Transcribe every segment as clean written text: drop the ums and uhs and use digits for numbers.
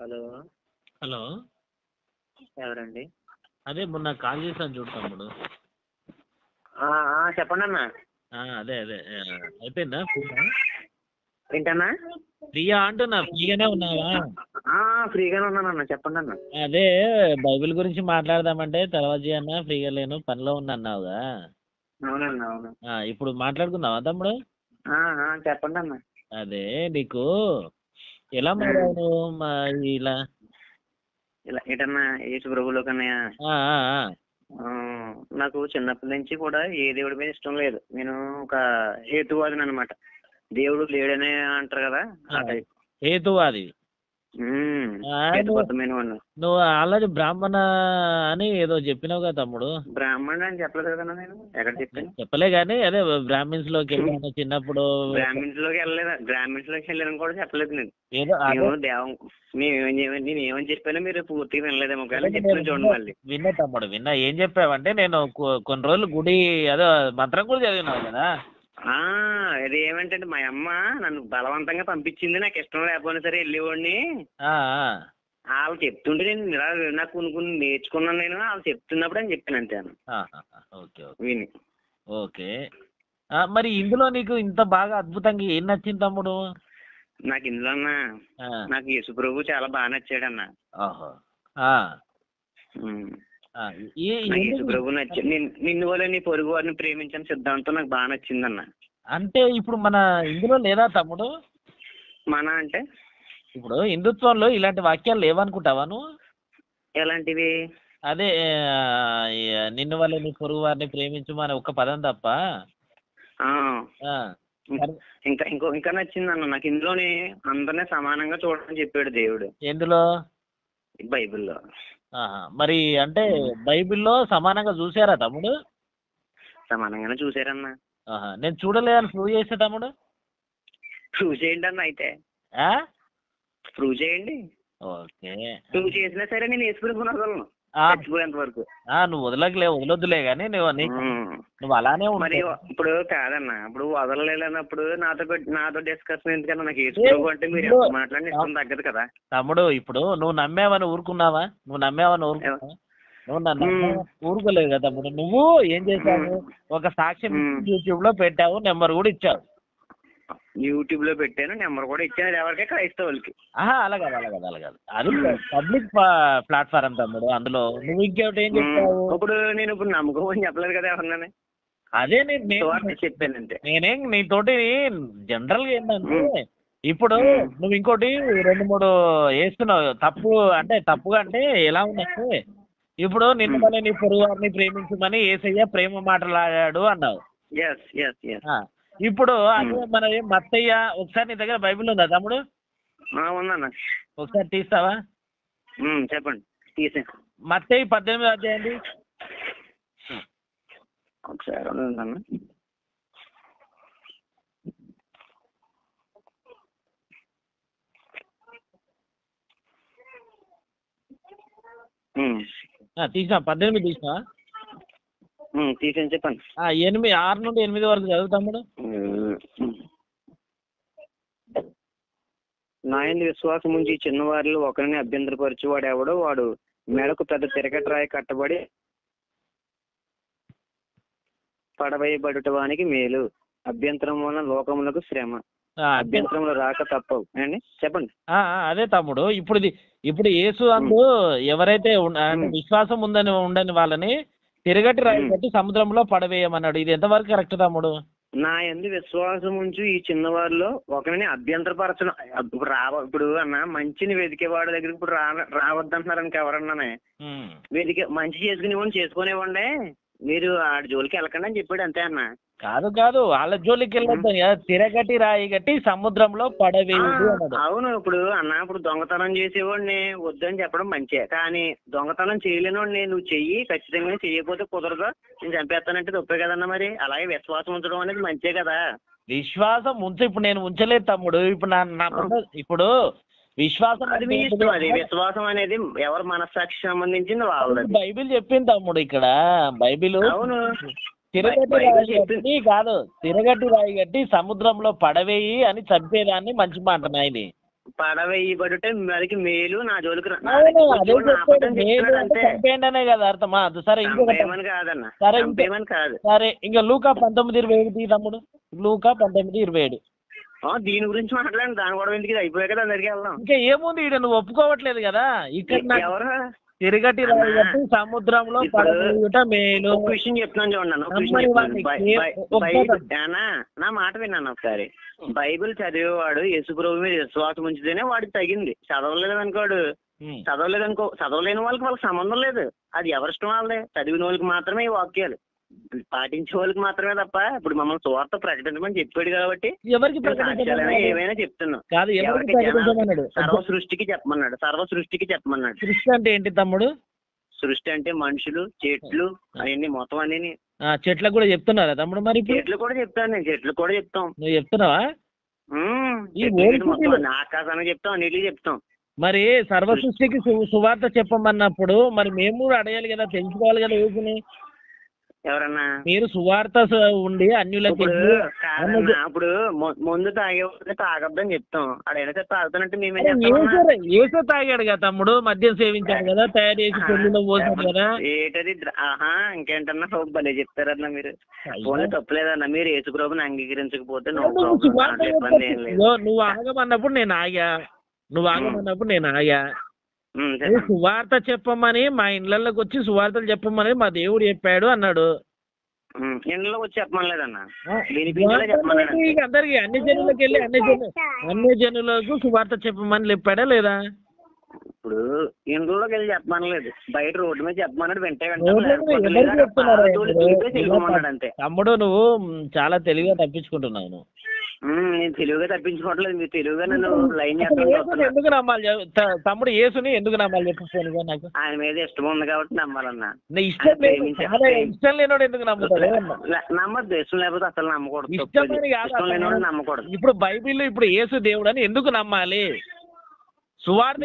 Hello. Hello. ఎవరండి? అదే మొన్న కాల్ చేశాను చూడు తమ్ముడు. చెప్పండి అన్న. అదే అదే అయిపోయిందా ఫ్రీగా? ఏంటన్నా? ఫ్రీయా అంటున్నా, ఫ్రీగానే ఉన్నావా? ఫ్రీగానే ఉన్నానన్న, చెప్పండి అన్న. అదే బైబిల్ గురించి మాట్లాడదామంటే తర్వాత అన్న ఫ్రీగా లేను, పనిలో ఉన్నా అన్నావుగా. అవునండి, అవును. ఇప్పుడు మాట్లాడుకుందామా తమ్ముడు? చెప్పండి అన్న. అదే నీకు ఎలా మారావు నువ్వు ఇలా? ఇలా ఏంటన్నా? యేసు ప్రభువులో కన్నయ్య. ఆ, ఆ, ఆ. నాకు చిన్నప్పటి నుంచి కూడా ఏ దేవుడి మీద ఇష్టం లేదు. నేను ఒక హేతువాదిని అనమాట. దేవుడు లేడనే అంటారు కదా, ఆ టైప్. హేతువాది. హేతుబద్ధమైన వాడిని. నువ్వు ఆల్రెడీ బ్రాహ్మణ అని ఏదో చెప్పినావు కదా తమ్ముడు. బ్రాహ్మణుడు అని చెప్పలేదు కదన్నా, నేను ఎక్కడ చెప్పాను? చెప్పలే కానీ అదే బ్రాహ్మిన్స్ లోకి వెళ్ళాను చిన్నప్పుడు. బ్రాహ్మిన్స్ లోకి వెళ్ళాను కూడా చెప్పలేదు నేను. ఏదో నేను ఏమని చెప్పానో మీరు పూర్తిగా వినలేదేమో, కానీ చెప్పాను చూడండి మళ్ళీ. విన్నా తమ్ముడు, విన్నా. ఏం చెప్పావంటే నేను కొన్ని రోజులు గుడి అదో మంత్రం కూడా చదివినావు కదా. అది ఏమంటే మా అమ్మ నన్ను బలవంతంగా పంపించింది, నాకు ఇష్టం లేకపోయినా సరే వెళ్ళేవాడిని. వాళ్ళు చెప్తుంటే నేను నాకు కొన్ని నేర్చుకున్నాను. నేను వాళ్ళు చెప్తున్నప్పుడు అని చెప్పాను అంతే. ఓకే విని. ఓకే. మరి ఇందులో నీకు ఇంత బాగా అద్భుతంగా ఏం నచ్చింది తమ్ముడు? నాకు ఇందులో నాకు యేసు ప్రభు చాలా బాగా నచ్చాడన్న. యేసు ప్రభు నచ్చి నిన్ను వల్ల నీ పొరుగు వారిని ప్రేమించిన సిద్ధాంతం నాకు బాగా నచ్చిందన్న. అంటే ఇప్పుడు మన ఇందులో లేదా తమ్ముడు? మన అంటే ఇప్పుడు హిందుత్వంలో ఇలాంటి వాక్యాలు లేవనుకుంటావా నువ్వు? ఎలాంటివి? అదే నిన్ను వల్ల నీ పొరుగు వారిని ప్రేమించు అనే ఒక్క పదం తప్ప. ఇంకా నచ్చిందన్న నాకు ఇందులోనే అందరినీ సమానంగా చూడమని చెప్పాడు దేవుడు. ఎందులో? బైబిల్లో. మరి అంటే బైబిల్లో సమానంగా చూసారా తమ్ముడు? సమానంగానే చూసారన్న. నేను చూడలేదని ప్రూవ్ చేస్తే తమ్ముడు? ప్రూవ్ చేయండి అన్న. అయితే ప్రూవ్ చేయండి. ఓకే. ప్రూవ్ చేసినా సరే నేను వేసుకుని చచ్చిపోయేంత వరకు. నువ్వు వదలొద్దులే కానీ నువ్వు అలానే మరి ఇప్పుడు కాదన్న, ఇప్పుడు వదలలేనప్పుడు నాతో డిస్కషన్ ఎందుకన్నా? నాకు వేసుకో అంటే మీరు ఎంత మాట్లాడిన ఇష్టం తగ్గదు కదా తమ్ముడు. ఇప్పుడు నువ్వు నమ్మేవని ఊరుకున్నావా? నువ్వు నన్ను ఊరుకోలేదు కదా తమ్ముడు. నువ్వు ఏం చేశావు? ఒక సాక్ష్యం యూట్యూబ్ లో పెట్టావు, నెంబర్ కూడా ఇచ్చావు. యూట్యూబ్ లో పెట్టాను, నెంబర్ కూడా ఇచ్చాను. ఎవరికే? క్రైస్తవులకి. అలా కాదు. అది పబ్లిక్ ప్లాట్ఫారం తమ్ముడు. అందులో నువ్వు ఇంకేమిటి ఏం చెప్తావు? ఇప్పుడు నేను నమ్మకం అని చెప్పలేదు కదా ఎవరినైనా. అదే నేను చెప్పానంటే నేనేం నీతోటి జనరల్ గా ఏంటంటే ఇప్పుడు నువ్వు ఇంకోటి 2-3 వేస్తున్నావు. తప్పుగా అంటే ఎలా ఉందంటే ఇప్పుడు నిన్ను వల్ల నీ పొరుగు వారిని ప్రేమించమని యేసయ్య ప్రేమ మాటలాడాడు అన్నావు. ఇప్పుడు అదే మన మత్తయ్య, ఒకసారి నీ దగ్గర బైబిల్ ఉందా తమ్ముడు? ఉందన్న. ఒకసారి తీస్తావా? చెప్పండి. తీసే మత్తయి 18వ అధ్యాయం. ఒకసారి ఉందన్న. తీసా 18 తీసా. తీసేసి చెప్పండి. 6 నుండి 8 వరకు చదువు తమ్ముడు. నాయందు విశ్వాసం ఉంచి చిన్నవారిలో ఒకరిని అభ్యంతరపరిచి వాడు వాడు మెడకు పెద్ద తిరగటి రాయి కట్టబడి పడవేయబడుట వానికి మేలు. అభ్యంతరం వలన లోకములకు శ్రమ, అభ్యంతరములు రాక తప్పవు. అండి చెప్పండి. అదే తమ్ముడు. ఇప్పుడు యేసు అందు ఎవరైతే విశ్వాసం ఉండని వాళ్ళని తిరగటి రాయి కట్టి సముద్రంలో పడవేయమన్నాడు. ఇది ఎంతవరకు కరెక్ట్ తమ్ముడు? నా యందు విశ్వాసం ఉంచు ఈ చిన్నవారిలో ఒకరిని అభ్యంతరపరచడం. ఇప్పుడు అన్న, మంచిని వెతికేవాడి దగ్గరికి ఇప్పుడు రావద్దంటున్నారని ఎవరన్నానే. మంచి చేసుకునేవాడిని చేసుకునేవ్వండి, మీరు ఆడి జోలికి వెళ్ళకండి అని చెప్పాడు, అంతే అన్న. కాదు వాళ్ళ జోలికి వెళ్ళొద్దు. తిరగటి రాయి కట్టి సముద్రంలో పడవేయదు. అవును. ఇప్పుడు దొంగతనం చేసేవాడిని వద్దని చెప్పడం మంచిదే, కానీ దొంగతనం చేయలేనివాడిని నువ్వు చెయ్యి, ఖచ్చితంగా చెయ్యకపోతే కుదరదు, నేను చంపేస్తానంటే తప్పే కదన్నా. మరి అలాగే విశ్వాసం ఉంచడం అనేది మంచిదే కదా. విశ్వాసం ఇప్పుడు నేను ఉంచలేదు తమ్ముడు. ఇప్పుడు విశ్వాసం అది మీ ఇష్టం. అది విశ్వాసం అనేది ఎవరి మనస్సాక్షి సంబంధించింది వాళ్ళది. బైబిల్ చెప్పింది తమ్ముడు. ఇక్కడ బైబిల్ అవును. తిరగటి రాయి కట్టి సముద్రంలో పడవేయి అని చంపేదాన్ని మంచి మాట నాయని. పడవేయబడుటే మరికి మేలు, నా జోలికి చంపేయండి కదా అర్థమా? సరే ఇంకేమని కాదన్న, సరే ఇంకేమని కాదు. సరే ఇంకా లూకా 19:27 తమ్ముడు, లూకా 19:27. దీని గురించి మాట్లాడండి, దాని కూడా ఎందుకు, ఇది అయిపోయాయి కదా అందరికి వెళ్దాం. ఇంకా ఏముంది, ఈడ నువ్వు ఒప్పుకోవట్లేదు కదా. ఇక్కడ ఎవరు తిరగటి రాయబట్టి సముద్రంలో పడవేయుట మేలు. ఒక విషయం చెప్తున్నాను చూడండి, నా మాట విన్నాను ఒకసారి. బైబిల్ చదివేవాడు యేసుప్రభు మీద విశ్వాసం ఉంచితేనే వాడికి తగింది. చదవలేని వాళ్ళకి సంబంధం లేదు. అది ఎవరిష్టం వాళ్ళదే. చదివిన వాళ్ళకి మాత్రమే ఈ వాక్యాలు, పాటించే వాళ్ళకి మాత్రమే తప్ప. ఇప్పుడు మమ్మల్ని సువార్త ప్రకటించమని చెప్పాడు కాబట్టి ఏమైనా చెప్తున్నాం. సర్వ సృష్టికి చెప్పమన్నాడు, సృష్టి అంటే ఏంటి తమ్ముడు? సృష్టి అంటే మనుషులు, చెట్లు, అవన్నీ మొత్తం అన్ని. చెట్లకు కూడా చెప్తున్నారా తమ్ముడు? మరి చెట్లు కూడా చెప్తాను నేను, చెట్లు కూడా చెప్తాం. నువ్వు చెప్తున్నావా? ఆకాశానికి చెప్తాం, అన్నిటికీ చెప్తాం. మరి సర్వ సృష్టికి సువార్త చెప్పమన్నప్పుడు మరి మేము కూడా అడగాలి కదా, తెలుసుకోవాలి కదా. యేసుని ఎవరన్నా మీరు సువార్త ఉండి అన్యులకి అప్పుడు ముందు తాగొద్దని చెప్తాం. అడైనా సరే తాగుతానంటే మేమే ఏసే తాగాడు కదా తమ్ముడు, మద్యం సేవించాడు కదా, తయారు చేసి పెళ్లిలో పోసాడు కదా. ఏటది ఇంకేంటన్నా భలే చెప్తారన్నా మీరు. ఫోన్ తప్పలేదన్నా, మీరు యేసుప్రభుని అంగీకరించకపోతే నువ్వు ఆగమన్నప్పుడు నేను ఆగా, సువార్త చెప్పమని మా ఇళ్ళకి వచ్చి సువార్తలు చెప్పమని మా దేవుడు చెప్పాడు అన్నాడు. ఇంట్లోకి వచ్చి చెప్పమనలేదన్నా, అందరికి అన్ని జనులకు వెళ్ళి అన్ని జనులకు సువార్త చెప్పమని చెప్పాడా లేదా? ఇప్పుడు ఇంట్లోకి వెళ్ళి చెప్పమనలేదు, బయట రోడ్డు మీద చెప్పమన్నాడు. అంతే. తమ్ముడు నువ్వు చాలా తెలివిగా తప్పించుకుంటున్నావు. నేను తెలివిగా తప్పించుకోవట్లేదు, మీరు తెలివిగా నన్ను లైన్ ఎందుకు నమ్మాలి తమ్ముడు? యేసుని ఎందుకు నమ్మాలి చెప్పు? నాకు ఆయన మీద ఇష్టం ఉంది కాబట్టి నమ్మాలన్నా. ఇష్టం లేనోడు ఎందుకు నమ్ముతాడు? నమ్మద్దు, ఇష్టం లేకపోతే అసలు నమ్మకూడదు. ఇష్టం లేనోడు నమ్మకూడదు. ఇప్పుడు బైబిల్లో ఇప్పుడు యేసు దేవుడు అని ఎందుకు నమ్మాలి? సువార్త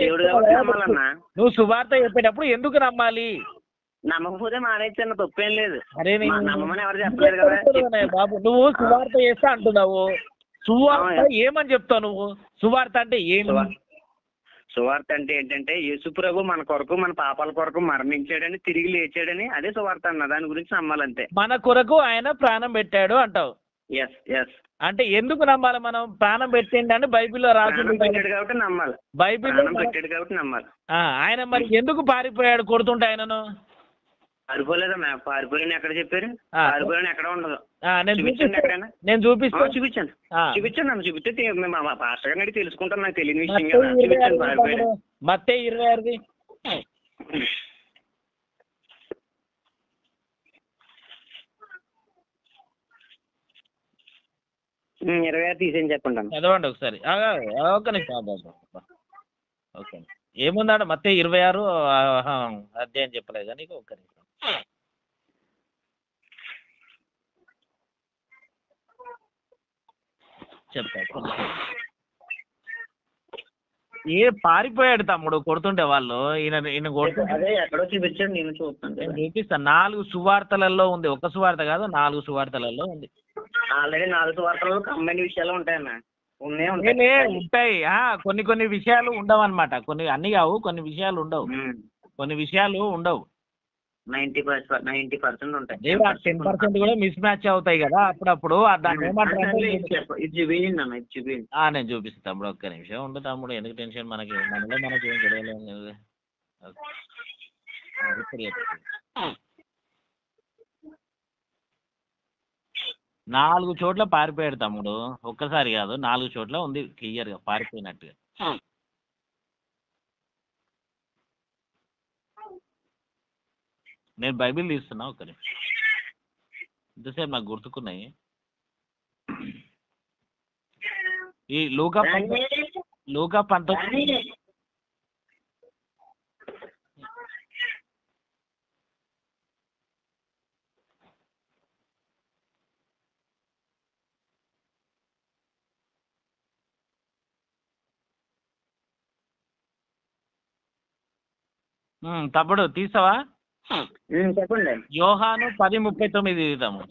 నువ్వు సువార్త చెప్పేటప్పుడు ఎందుకు నమ్మాలి? నమ్మకపోతే మానేచ్చన్న తప్పేం లేదు. నమ్మమని ఎవరు చెప్పలేదు కదా బాబు. నువ్వు సువార్త చేస్తా అంటున్నావు, సువార్త ఏమని చెప్తావు నువ్వు? సువార్త అంటే ఏమి? సువార్త అంటే ఏంటంటే యేసుప్రభు మన కొరకు, మన పాపాల కొరకు మరణించాడని, తిరిగి లేచాడని, అదే సువార్త అన్న. దాని గురించి నమ్మాలంతే. మన కొరకు ఆయన ప్రాణం పెట్టాడు అంటావు. Yes yes. అంటే ఎందుకు నమ్మాలి మనం? ప్రాణం పెట్టిండి అని బైబిల్లో రాసింది కాబట్టి నమ్మాలి. బైబిల్లో పెట్టాడు కాబట్టి నమ్మాలి. ఆయన మరి ఎందుకు పారిపోయాడు కొడుతుంటే ఆయనను? పారిపోలేదమ్మా, పారిపోలేని ఎక్కడ చెప్పారు? పారిపోలేని ఎక్కడ ఉండదు. ఎక్కడైనా నేను చూపిస్తాను. చూపించాను చూపిస్తే మా పాస్టర్ గారిని అడిగి తెలుసుకుంటాను, నాకు తెలియని విషయం కదా. చూపించాను పారిపోయాడు. మత్తయి 26 26 తీసేని చెప్పండి. చదవండి ఒకసారి. Okay okay. ఏముందాడ మత్తయి 26 అధ్యాయం చెప్పలేదు కానీ ఒక్క నిమిషం చెప్తా. పారిపోయాడు తమ్ముడు కొడుతుంటే వాళ్ళు. ఈయన కొడుతుంటే ఎక్కడో చూపించాడు, నేను చూస్తాను. 4 సువార్తలలో ఉంది, ఒక సువార్త కాదు 4 సువార్తలలో ఉంది. ఆల్రెడీ 4 సువార్తలలో కంబైన్ విషయాలు ఉంటాయన్న. ఉంటాయి. కొన్ని విషయాలు ఉండవు అనమాట. కొన్ని అన్ని కావు, కొన్ని విషయాలు ఉండవు. 90% ఉంటాయి. 10% కూడా మిస్ మ్యాచ్ అవుతాయి కదా అప్పుడప్పుడు. దాన్ని ఏమంటారు? నేను చూపిస్తాను తమ్ముడు, ఒక్క నిమిషం ఉండు తమ్ముడు. ఎందుకు టెన్షన్? మనకి మనలో మనకి ఏం గొడవలేము కదా. 4 చోట్ల పారిపోయాడు తమ్ముడు. ఒక్కసారి కాదు, 4 చోట్ల ఉంది క్లియర్గా పారిపోయినట్టుగా. నేను బైబిల్ తీస్తున్నా, ఒక్క నిమిషం. ఇంతసేపు నాకు గుర్తుకున్నాయి. ఈ లూకా 19 తమ్ముడు తీసావా? చెప్పండి. యోహాను 10:39 తీద్దాము.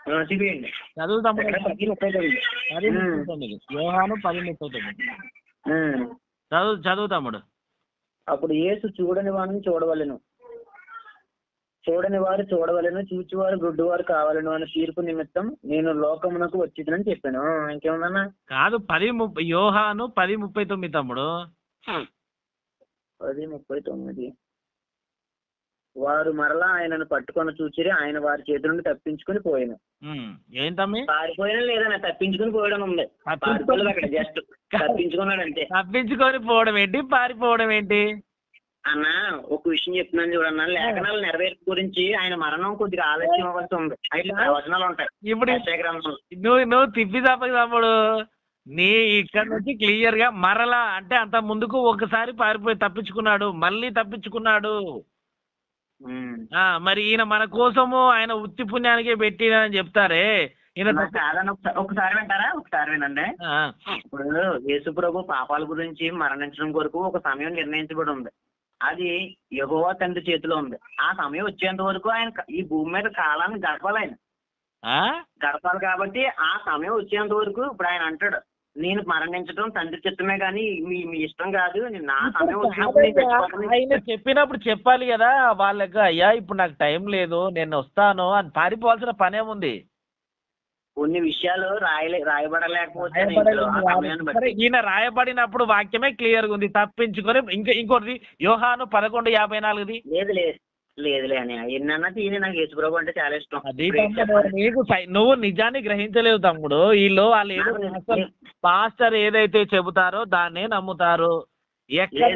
చూపించండి. చదువు తమ్ముడు. 10:39. 10:39. యోహాను 10:39. చదువు తమ్ముడు. అప్పుడు యేసు చూడని వారిని చూడవలెను, చూడని వారు చూడవలెను, చూచువారు గుడ్డివారు కావాలను అనే తీర్పు నిమిత్తం నేను లోకమునకు వచ్చిందని చెప్పాను. ఇంకేముందన్నా? కాదు, 10:30. యోహాను 10:39 తమ్ముడు. 10:39. వారు మరలా ఆయనను పట్టుకొని చూచిరి, ఆయన వారి చేతి నుండి తప్పించుకుని పోయాను. ఏంటమ్మి పారిపోయినా లేదన్నా, తప్పించుకుని పోవడం ఉంది. పారిపోలేదు అక్కడ, జస్ట్ తప్పించుకున్నాడు అంతే. తప్పించుకొని పోవడం ఏంటి, పారిపోవడం ఏంటి అన్న? ఒక విషయం చెప్తున్నాను చూడన్నా, లేఖనాలు నెరవేర్పు గురించి ఆయన మరణం కొద్దిగా ఆలస్యం అవ్వాల్సి ఉంది. అయితే ప్రవచనాలు ఉంటాయి ఇప్పుడు. గ్రంథంలో. నువ్వు తిప్పి తప్పకి తమ్ముడు. నీ ఇక్కడ నుంచి క్లియర్ గా మరలా అంటే అంత ముందుకు ఒకసారి పారిపోయి తప్పించుకున్నాడు, మళ్ళీ తప్పించుకున్నాడు. మరి ఈయన మన కోసము ఆయన ఉత్తి పుణ్యానికే పెట్టినని చెప్తారే ఈయన. ఒకసారి వింటారా? ఒకసారి వినండి. ఇప్పుడు యేసు ప్రభు పాపాల గురించి మరణించడం కొరకు ఒక సమయం నిర్ణయించబడి ఉంది. అది యెహోవా తండ్రి చేతిలో ఉంది. ఆ సమయం వచ్చేంత వరకు ఆయన ఈ భూమి మీద కాలాన్ని గడపాలి. ఆయన గడపాలి కాబట్టి ఆ సమయం వచ్చేంత వరకు ఇప్పుడు ఆయన అంటాడు, నేను మరణించడం తండ్రి చిత్తమే కానీ మీ ఇష్టం కాదు, నా సమయం వచ్చినప్పుడు. ఆయన చెప్పినప్పుడు చెప్పాలి కదా వాళ్ళకి, అయ్యా ఇప్పుడు నాకు టైం లేదు, నేను వస్తాను అని. పారిపోవాల్సిన పనేముంది? కొన్ని విషయాలు రాయబడలేకపోతే ఈయన రాయబడినప్పుడు వాక్యమే క్లియర్ గా ఉంది, తప్పించుకొని. ఇంకోటి యోహాను 11:54. లేదులే అని ఎన్నన్నా తీని, నాకు యేసుప్రభు అంటే చాలా ఇష్టం. నీకు నువ్వు నిజాన్ని గ్రహించలేవు తమ్ముడు. వాళ్ళు ఏదో పాస్టర్ ఏదైతే చెబుతారో దాన్నే నమ్ముతారు. ఎక్కడ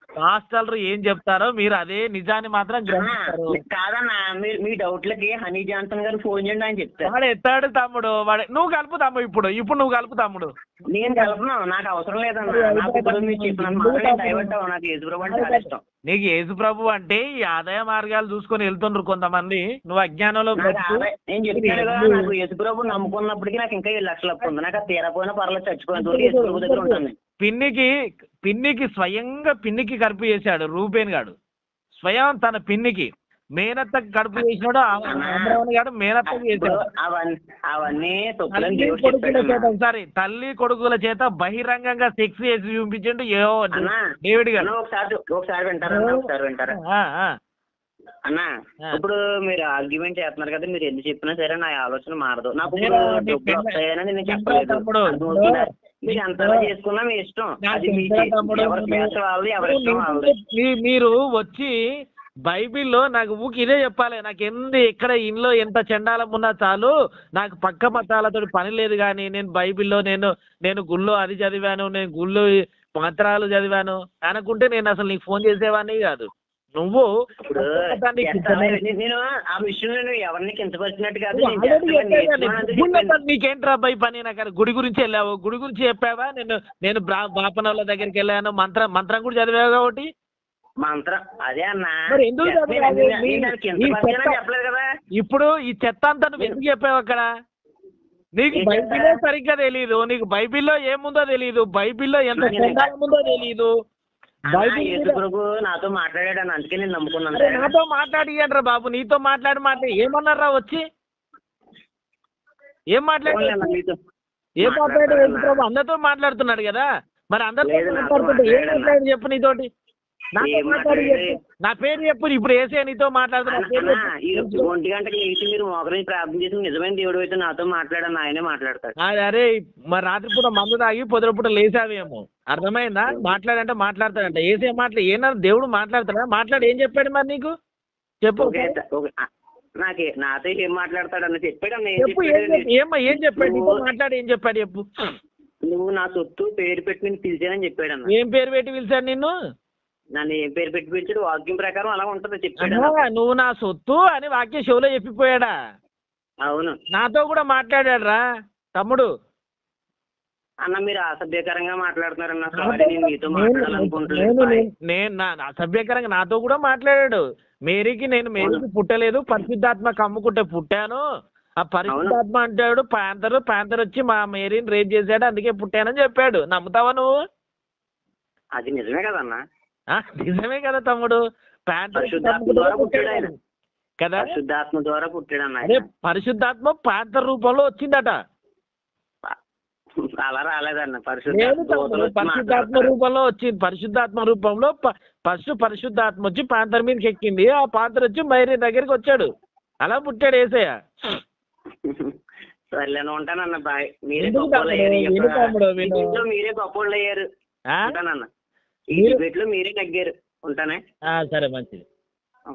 పాస్టర్లు ఏం చెప్తారో మీరు అదే నిజాన్ని మాత్రం గ్రహిస్తారు. కాదన్నా, మీ డౌట్లకి హనీ జాన్సన్ గారు ఫోన్ చేయండి అని చెప్తారు. వాడు ఎత్తాడు తమ్ముడు. నువ్వు కలుపు తమ్ముడు. ఇప్పుడు నువ్వు కలుపు తమ్ముడు. నేను కలుపును, నాకు అవసరం లేదన్నా. నాకు యేసుప్రభు అంటే చాలా ఇష్టం. నీకు యేసుప్రభు అంటే ఈ ఆదాయ మార్గాలు చూసుకొని వెళ్తుండ్రు కొంతమంది. నువ్వు అజ్ఞానంలో నేను చెప్తాను కదా, నాకు యేసుప్రభు నమ్ముకున్నప్పటికీ నాకు ఇంకా 7 లక్షలు అప్పు ఉంది. నాకు ఆ తీరపోయినా పర్లేదు, చచ్చిపోయిన యేసుప్రభు దగ్గర ఉంటుంది. పిన్నికి స్వయంగా పిన్నికి కడుపు చేశాడు రూబేన్ గాడు. స్వయం తన పిన్నికి మేనత్తకి కడుపు చేసినాడు. అమరావతి గాడు మేనత్తకి చేశాడు. అవన్నీ ఒకసారి తల్లి కొడుకుల చేత బహిరంగంగా సెక్స్ చేసి చూపించండు డేవిడ్ గారు. ఒకసారి వింటారా అన్నా? ఇప్పుడు మీరు ఆర్గ్యుమెంట్ చేస్తున్నారు కదా, మీరు ఎందుకు చెప్పినా సరే నా ఆలోచన మారదు. నాకు డబ్బులు వస్తాయని నేను చెప్పలేదు. మీరు ఎంతలా చేసుకున్నా మీ ఇష్టం. మీరు వచ్చి బైబిల్లో నాకు ఇదే చెప్పాలి. నాకు ఎక్కడ ఇంట్లో ఎంత చండాలం ఉన్నా చాలు, నాకు పక్క మతాలతో పని లేదు. కానీ నేను బైబిల్లో నేను గుళ్ళో అది చదివాను, నేను గుళ్ళో మంత్రాలు చదివాను అనుకుంటే నేను అసలు నీకు ఫోన్ చేసేవాడిని కాదు. నువ్వు నేను ఆ విషయంలో ఎవరిని కించపరిచినట్టు కాదు. నీకేంట్రా అబ్బాయి పని? నాకు గుడి గురించి వెళ్ళావు, గుడి గురించి చెప్పావా? నేను బాపనోళ్ళ దగ్గరికి వెళ్ళాను, మంత్రం కూడా చదివావు కాబట్టి. మంత్రం అదే అన్నా, చెప్పలేదు కదా. ఇప్పుడు ఈ చెత్త అంతా నువ్వు ఎందుకు చెప్పావు అక్కడ? నీకు బైబిల్లో సరిగ్గా తెలీదు, నీకు బైబిల్లో ఏముందో తెలీదు, బైబిల్లో ఎంత ఉందో తెలీదు. నాతో మాట్లాడాడు, అందుకే నేను నమ్ముకున్నాను. నాతో మాట్లాడియండ్రా బాబు, నీతో మాట్లాడి ఏమన్నారా వచ్చి? ఏం మాట్లాడారు? అందరితో మాట్లాడుతున్నాడు కదా, మరి అందరితో మాట్లాడుతుంటే ఏం మాట్లాడు చెప్పు నీతోటి. నా పేరు చెప్పు. ఇప్పుడు వేసే నీతో మాట్లాడుతున్నా. 1 గంటకి లేచి మీరు మోకరించి ప్రార్థన చేసి నిజమైన దేవుడు అయితే నాతో మాట్లాడని ఆయనే మాట్లాడతాడు. అరే మరి రాత్రిపూట మందు తాగి పొద్దుపూట లేచావేమో, అర్థమైందా? మాట్లాడంటే మాట్లాడతాడంట. ఏసే ఏమన్నా దేవుడు మాట్లాడతాడా? మాట్లాడి ఏం చెప్పాడు మరి నీకు చెప్పు. నాతో ఏం మాట్లాడతాడని చెప్పాడు. ఏం చెప్పాడు నీతో మాట్లాడి? ఏం చెప్పాడు చెప్పు. నువ్వు నా సొత్తు పేరు పెట్టి నేను పిలిచానని చెప్పాడు అన్న. ఏం పేరు పెట్టి పిలిచాడు నిన్ను? నన్ను ఏం పేరు పెట్టి పిలిచాడు? వాక్యం ప్రకారం అలా ఉంటుంది చెప్పాడు. నువ్వు నా సొత్తు అని వాక్య షోలో చెప్పిపోయాడా? అవును. నాతో కూడా మాట్లాడాడు రా తమ్ముడు. అన్న మీరు అసభ్యకరంగా మాట్లాడుతున్నారన్న. మీతో మాట్లాడాలనుకుంటున్నాను. నేను అసభ్యకరంగా నాతో కూడా మాట్లాడాడు. మేరీకి పుట్టలేదు, పరిశుద్ధాత్మ కమ్ముకుంటే పుట్టాను. ఆ పరిశుద్ధాత్మ అంటాడు ప్యాంతర్ వచ్చి మా మేరీని రేప్ చేశాడు, అందుకే పుట్టానని చెప్పాడు. నమ్ముతావా నువ్వు? అది నిజమే కదన్నా. నిజమే కదా తమ్ముడు. కదా, పరిశుద్ధాత్మ ద్వారా పుట్టాడన్న. అదే పరిశుద్ధాత్మ పాంతర్ రూపంలో వచ్చిందట. అలా రాలేదన్న. లేదు తమ్ముడు, పరిశుద్ధాత్మ రూపంలో వచ్చింది. పరిశుద్ధాత్మ రూపంలో ఫస్ట్ పరిశుద్ధాత్మ వచ్చి పాంతర్ మీదకి ఎక్కింది. ఆ పాంతర్ వచ్చి మైరీ దగ్గరికి వచ్చాడు. అలా పుట్టాడు యేసయ్య. సర్లేను, ఉంటానన్న. బాయ్. మీరే ఎందుకు గొప్పోళ్ళు తమ్ముడు? అయ్యారు. విను తమ్ముడు, విను. మీరే గొప్పోళ్ళు అయ్యారు. ఆ? ఉంటానన్న. ఈ మీరు- డిబేట్ లో మీరే తగ్గారు. ఉంటానే. సరే, మంచిది. ఆ.